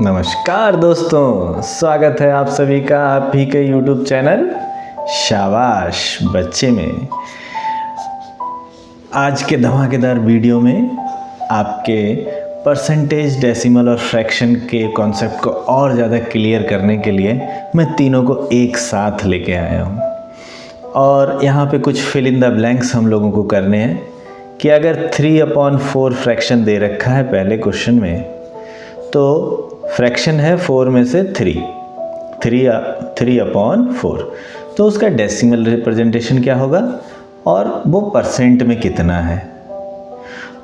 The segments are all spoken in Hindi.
नमस्कार दोस्तों, स्वागत है आप सभी का आप ही के YouTube चैनल शाबाश बच्चे में। आज के धमाकेदार वीडियो में आपके परसेंटेज, डेसिमल और फ्रैक्शन के कॉन्सेप्ट को और ज़्यादा क्लियर करने के लिए मैं तीनों को एक साथ लेके आया हूँ। और यहाँ पे कुछ फिल इन द ब्लैंक्स हम लोगों को करने हैं कि अगर 3/4 फ्रैक्शन दे रखा है पहले क्वेश्चन में, तो फ्रैक्शन है 4 में से 3/4, तो उसका डेसिमल रिप्रेजेंटेशन क्या होगा और वो परसेंट में कितना है।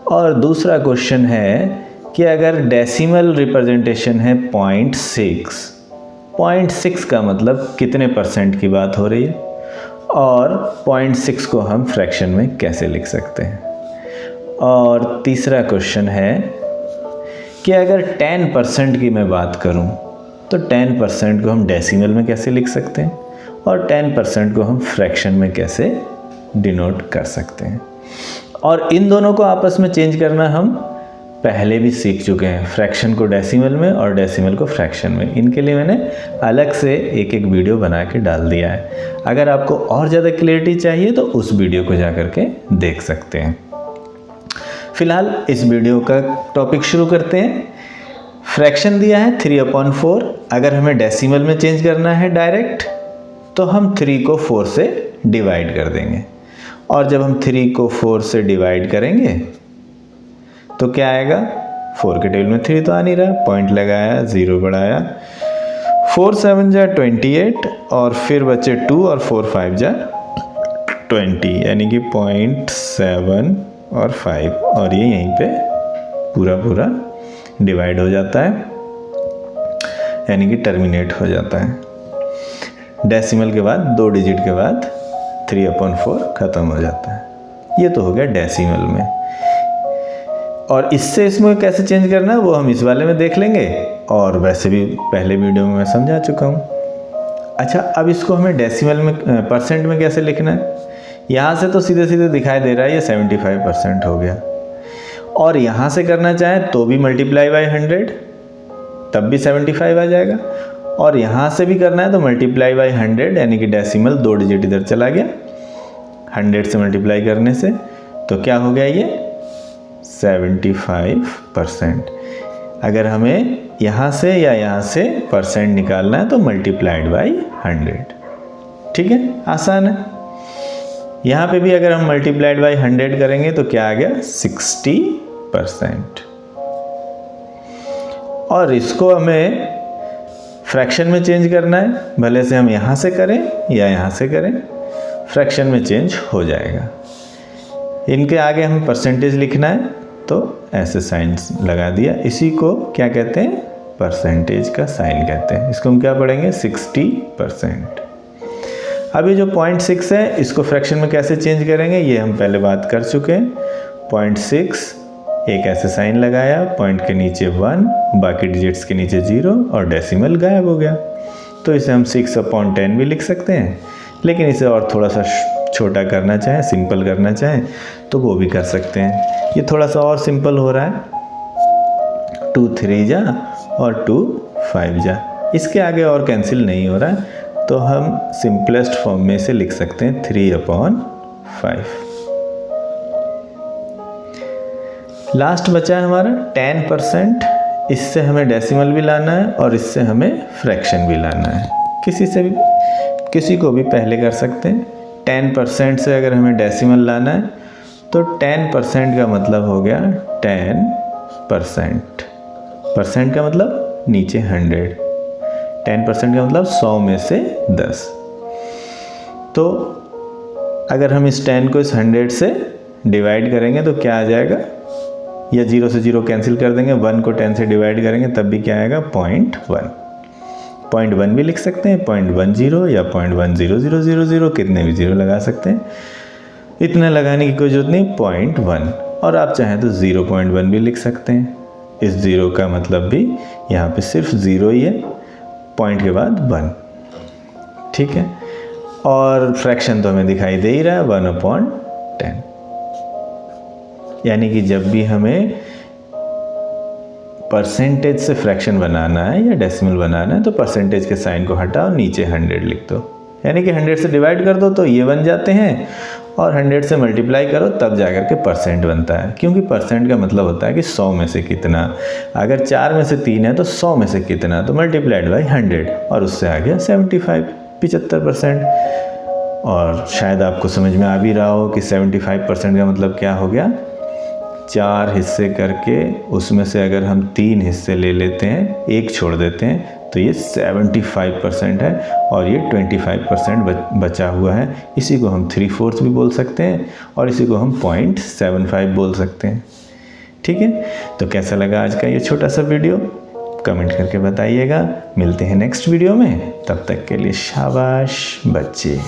और दूसरा क्वेश्चन है कि अगर डेसिमल रिप्रेजेंटेशन है 0.6 का मतलब कितने परसेंट की बात हो रही है, और 0.6 को हम फ्रैक्शन में कैसे लिख सकते हैं। और तीसरा क्वेश्चन है कि अगर 10% की मैं बात करूं तो 10% को हम डेसिमल में कैसे लिख सकते हैं और 10% को हम फ्रैक्शन में कैसे डिनोट कर सकते हैं। और इन दोनों को आपस में चेंज करना हम पहले भी सीख चुके हैं, फ्रैक्शन को डेसिमल में और डेसिमल को फ्रैक्शन में। इनके लिए मैंने अलग से एक वीडियो बना के डाल दिया है। अगर आपको और ज़्यादा क्लियरिटी चाहिए तो उस वीडियो को जा करके देख सकते हैं। फिलहाल इस वीडियो का टॉपिक शुरू करते हैं। फ्रैक्शन दिया है 3/4, अगर हमें डेसिमल में चेंज करना है डायरेक्ट तो हम 3 को 4 से डिवाइड कर देंगे। और जब हम 3 को 4 से डिवाइड करेंगे तो क्या आएगा, 4 के टेबल में 3 तो आ नहीं रहा, पॉइंट लगाया, 0 बढ़ाया, 4 7 जा 28 और फिर बचे 2 और 4 5 जा 20, यानी कि 0.7 और 5, और ये यहीं पे पूरा डिवाइड हो जाता है, यानी कि टर्मिनेट हो जाता है। डेसिमल के बाद 2 डिजिट के बाद 3/4 ख़त्म हो जाता है। ये तो हो गया डेसिमल में। और इससे इसमें कैसे चेंज करना है वो हम इस वाले में देख लेंगे, और वैसे भी पहले वीडियो में मैं समझा चुका हूँ। अच्छा, अब इसको हमें डेसिमल में परसेंट में कैसे लिखना है। यहाँ से तो सीधे सीधे दिखाई दे रहा है ये 75% हो गया, और यहाँ से करना चाहें तो भी मल्टीप्लाई बाय 100 तब भी 75 आ जाएगा, और यहाँ से भी करना है तो मल्टीप्लाई बाय 100, यानी कि डेसिमल 2 डिजिट इधर चला गया 100 से मल्टीप्लाई करने से, तो क्या हो गया ये 75%। अगर हमें यहाँ से या यहाँ से परसेंट निकालना है तो मल्टीप्लाइड बाय 100। ठीक है, आसान है। यहाँ पे भी अगर हम मल्टीप्लाइड बाय 100 करेंगे तो क्या आ गया 60%। और इसको हमें फ्रैक्शन में चेंज करना है, भले से हम यहाँ से करें या यहाँ से करें, फ्रैक्शन में चेंज हो जाएगा। इनके आगे हमें परसेंटेज लिखना है तो ऐसे साइन लगा दिया। इसी को क्या कहते हैं, परसेंटेज का साइन कहते हैं। इसको हम क्या पढ़ेंगे 60%। अब ये जो 0.6 है इसको फ्रैक्शन में कैसे चेंज करेंगे ये हम पहले बात कर चुके हैं। 0.6 एक ऐसे साइन लगाया, पॉइंट के नीचे 1, बाकी डिजिट्स के नीचे 0 और डेसिमल गायब हो गया। तो इसे हम 6/10 भी लिख सकते हैं, लेकिन इसे और थोड़ा सा छोटा करना चाहें, सिंपल करना चाहें तो वो भी कर सकते हैं। ये थोड़ा सा और सिंपल हो रहा है, 2 3 जा और 2 5 जा, इसके आगे और कैंसिल नहीं हो रहा है, तो हम सिंपलेस्ट फॉर्म में से लिख सकते हैं 3/5। लास्ट बचा है हमारा 10%। इससे हमें डेसिमल भी लाना है और इससे हमें फ्रैक्शन भी लाना है। किसी को भी पहले कर सकते हैं। 10% से अगर हमें डेसिमल लाना है तो 10% का मतलब हो गया 10%। परसेंट का मतलब नीचे 100, 10% का मतलब 100 में से 10। तो अगर हम इस 10 को इस 100 से डिवाइड करेंगे तो क्या आ जाएगा, या 0 से 0 कैंसिल कर देंगे, 1 को 10 से डिवाइड करेंगे तब भी क्या आएगा 0.1। 0.1 भी लिख सकते हैं, 0.10 या 0.100000, कितने भी 0 लगा सकते हैं, इतना लगाने की कोई जरूरत नहीं, 0.1। और आप चाहें तो 0.1 भी लिख सकते हैं। इस 0 का मतलब भी यहाँ पे सिर्फ 0 ही है, पॉइंट के बाद 1। ठीक है, और फ्रैक्शन तो हमें दिखाई दे ही रहा है 1/10, यानी कि जब भी हमें परसेंटेज से फ्रैक्शन बनाना है या डेसिमल बनाना है तो परसेंटेज के साइन को हटाओ, नीचे 100 लिख दो, यानी कि 100 से डिवाइड कर दो तो ये बन जाते हैं और 100 से मल्टीप्लाई करो तब जाकर के परसेंट बनता है, क्योंकि परसेंट का मतलब होता है कि 100 में से कितना। अगर 4 में से 3 है तो 100 में से कितना, तो मल्टीप्लाइड बाई 100 और उससे आ गया 75% और शायद आपको समझ में आ भी रहा हो कि 75% का मतलब क्या हो गया। 4 हिस्से करके उसमें से अगर हम 3 हिस्से ले लेते हैं, एक छोड़ देते हैं, तो ये 75% है और ये 25% बचा हुआ है। इसी को हम 3/4 भी बोल सकते हैं और इसी को हम 0.75 बोल सकते हैं। ठीक है, तो कैसा लगा आज का ये छोटा सा वीडियो, कमेंट करके बताइएगा। मिलते हैं नेक्स्ट वीडियो में, तब तक के लिए शाबाश बच्चे।